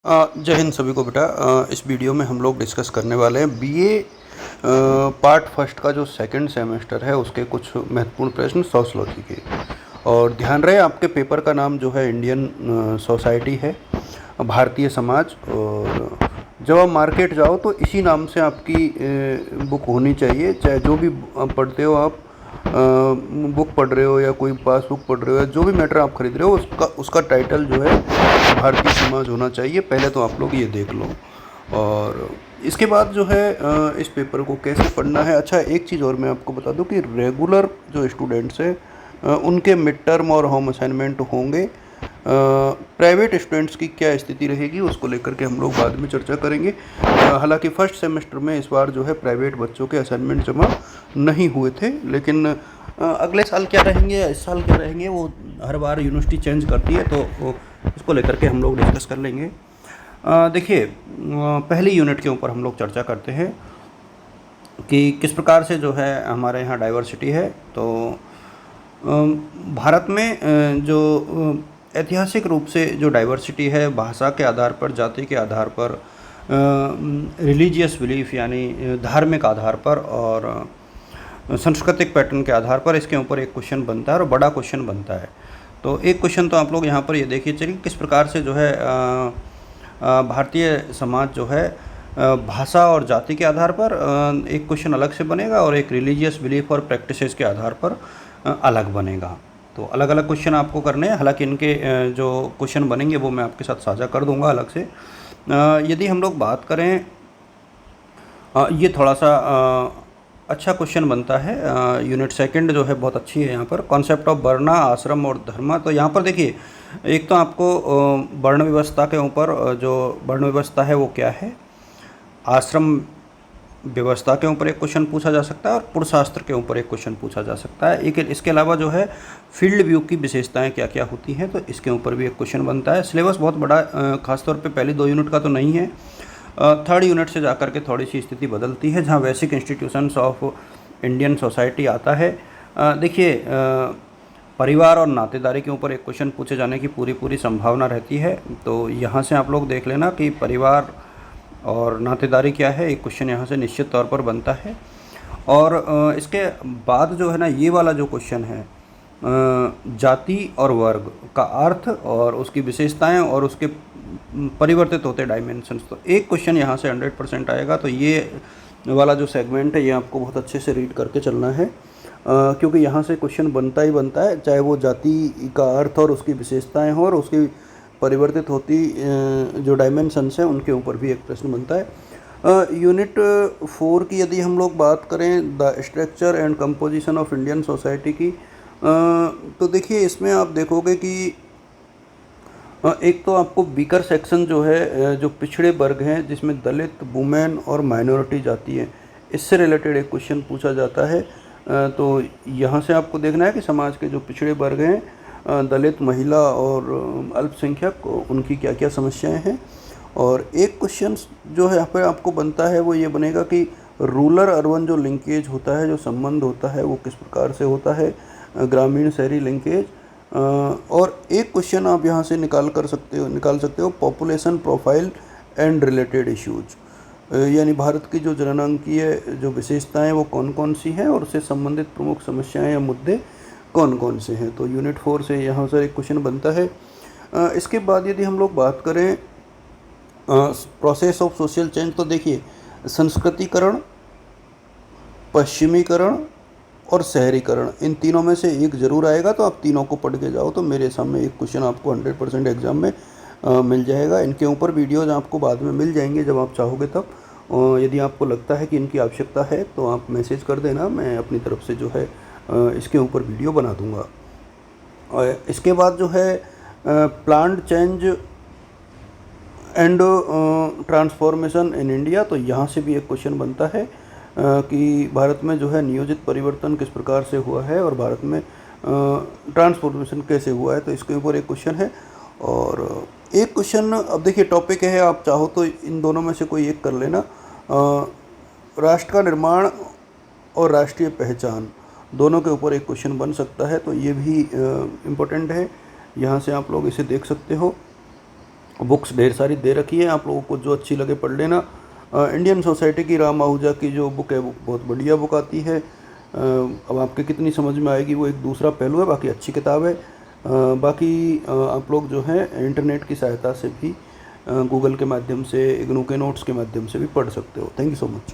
जय हिंद सभी को बेटा। इस वीडियो में हम लोग डिस्कस करने वाले हैं बीए पार्ट फर्स्ट का जो सेकंड सेमेस्टर है उसके कुछ महत्वपूर्ण प्रश्न सोशलॉजी के। और ध्यान रहे आपके पेपर का नाम जो है इंडियन सोसाइटी है, भारतीय समाज। और जब आप मार्केट जाओ तो इसी नाम से आपकी बुक होनी चाहिए, चाहे जो भी पढ़ते हो आप, बुक पढ़ रहे हो या कोई पासबुक पढ़ रहे हो या जो भी मैटर आप खरीद रहे हो उसका टाइटल जो है भारतीय समाज होना चाहिए। पहले तो आप लोग ये देख लो। और इसके बाद जो है इस पेपर को कैसे पढ़ना है। अच्छा, एक चीज़ और मैं आपको बता दूं कि रेगुलर जो स्टूडेंट्स हैं उनके मिड टर्म और होम असाइनमेंट होंगे। प्राइवेट स्टूडेंट्स की क्या स्थिति रहेगी उसको लेकर के हम लोग बाद में चर्चा करेंगे। हालांकि फर्स्ट सेमेस्टर में इस बार जो है प्राइवेट बच्चों के असाइनमेंट जमा नहीं हुए थे, लेकिन अगले साल क्या रहेंगे या इस साल क्या रहेंगे वो हर बार यूनिवर्सिटी चेंज करती है, तो इसको लेकर के हम लोग डिस्कस कर लेंगे। देखिए, पहली यूनिट के ऊपर हम लोग चर्चा करते हैं कि किस प्रकार से जो है हमारे यहाँ डाइवर्सिटी है। तो भारत में जो ऐतिहासिक रूप से जो डाइवर्सिटी है भाषा के आधार पर, जाति के आधार पर, रिलीजियस बिलीफ यानी धार्मिक आधार पर और सांस्कृतिक पैटर्न के आधार पर, इसके ऊपर एक क्वेश्चन बनता है और बड़ा क्वेश्चन बनता है। तो एक क्वेश्चन तो आप लोग यहाँ पर ये देखिए चलिए किस प्रकार से जो है भारतीय समाज जो है भाषा और जाति के आधार पर एक क्वेश्चन अलग से बनेगा और एक रिलीजियस बिलीफ और प्रैक्टिसेस के आधार पर अलग बनेगा। तो अलग अलग क्वेश्चन आपको करने हैं। हालांकि इनके जो क्वेश्चन बनेंगे वो मैं आपके साथ साझा कर दूंगा अलग से। यदि हम लोग बात करें, ये थोड़ा सा अच्छा क्वेश्चन बनता है। यूनिट सेकंड जो है बहुत अच्छी है। यहाँ पर कॉन्सेप्ट ऑफ वर्ण, आश्रम और धर्म। तो यहाँ पर देखिए, एक तो आपको वर्ण व्यवस्था के ऊपर जो वर्ण व्यवस्था है वो क्या है, आश्रम व्यवस्था के ऊपर एक क्वेश्चन पूछा जा सकता है और पुरुषास्त्र के ऊपर एक क्वेश्चन पूछा जा सकता है। एक इसके अलावा जो है फील्ड व्यू की विशेषताएं क्या क्या होती हैं, तो इसके ऊपर भी एक क्वेश्चन बनता है। सिलेबस बहुत बड़ा खासतौर पे पहली 2 यूनिट का तो नहीं है। थर्ड यूनिट से जाकर के थोड़ी सी स्थिति बदलती है, जहाँ basic institutions of Indian society आता है। देखिए, परिवार और नातेदारी के ऊपर एक क्वेश्चन पूछे जाने की पूरी संभावना रहती है। तो यहाँ से आप लोग देख लेना कि परिवार और नातेदारी क्या है, एक क्वेश्चन यहाँ से निश्चित तौर पर बनता है। और इसके बाद जो है ना, ये वाला जो क्वेश्चन है जाति और वर्ग का अर्थ और उसकी विशेषताएं और उसके परिवर्तित होते डायमेंशंस, तो एक क्वेश्चन यहाँ से 100% आएगा। तो ये वाला जो सेगमेंट है ये आपको बहुत अच्छे से रीड करके चलना है, क्योंकि यहाँ से क्वेश्चन बनता ही बनता है, चाहे वो जाति का अर्थ और उसकी विशेषताएं हो और उसकी परिवर्तित होती जो डायमेंशंस हैं उनके ऊपर भी एक प्रश्न बनता है। यूनिट 4 की यदि हम लोग बात करें, the structure and composition of Indian society की, तो देखिए इसमें आप देखोगे कि एक तो आपको वीकर सेक्शन जो है, जो पिछड़े वर्ग हैं जिसमें दलित, वुमेन और माइनॉरिटी जाती है, इससे रिलेटेड एक क्वेश्चन पूछा जाता है। तो यहाँ से आपको देखना है कि समाज के जो पिछड़े वर्ग हैं, दलित, महिला और अल्पसंख्यक, उनकी क्या क्या समस्याएं हैं। और एक क्वेश्चन जो है यहाँ पर आपको बनता है वो ये बनेगा कि रूरल अर्बन जो लिंकेज होता है, जो संबंध होता है, वो किस प्रकार से होता है, ग्रामीण शहरी लिंकेज। और एक क्वेश्चन आप यहाँ से निकाल सकते हो population profile and related issues, यानी भारत की जो जननांकीय जो विशेषताएं हैं वो कौन कौन सी हैं और उससे संबंधित प्रमुख समस्याएं या मुद्दे कौन कौन से हैं। तो यूनिट 4 से यहाँ से एक क्वेश्चन बनता है। इसके बाद यदि हम लोग बात करें प्रोसेस ऑफ सोशल चेंज, तो देखिए संस्कृतिकरण, पश्चिमीकरण और शहरीकरण, इन तीनों में से एक ज़रूर आएगा। तो आप तीनों को पढ़ के जाओ तो मेरे सामने एक क्वेश्चन आपको 100% एग्जाम में मिल जाएगा। इनके ऊपर वीडियोज़ आपको बाद में मिल जाएंगे जब आप चाहोगे तब। यदि आपको लगता है कि इनकी आवश्यकता है तो आप मैसेज कर देना, मैं अपनी तरफ से जो है इसके ऊपर वीडियो बना दूंगा। और इसके बाद जो है plant change and transformation in India, तो यहाँ से भी एक क्वेश्चन बनता है कि भारत में जो है नियोजित परिवर्तन किस प्रकार से हुआ है और भारत में ट्रांसफॉर्मेशन कैसे हुआ है, तो इसके ऊपर एक क्वेश्चन है। और एक क्वेश्चन, अब देखिए टॉपिक है, आप चाहो तो इन दोनों में से कोई एक कर लेना। राष्ट्र का निर्माण और राष्ट्रीय पहचान, दोनों के ऊपर एक क्वेश्चन बन सकता है, तो ये भी इम्पोर्टेंट है, यहाँ से आप लोग इसे देख सकते हो। बुक्स ढेर सारी दे रखी है, आप लोगों को जो अच्छी लगे पढ़ लेना। इंडियन सोसाइटी की राम आहूजा की जो बुक है वो बहुत बढ़िया बुक आती है। अब आपके कितनी समझ में आएगी वो एक दूसरा पहलू है, बाकी अच्छी किताब है। बाकी आप लोग जो है इंटरनेट की सहायता से भी गूगल के माध्यम से, इग्नू के नोट्स के माध्यम से भी पढ़ सकते हो। Thank you so much.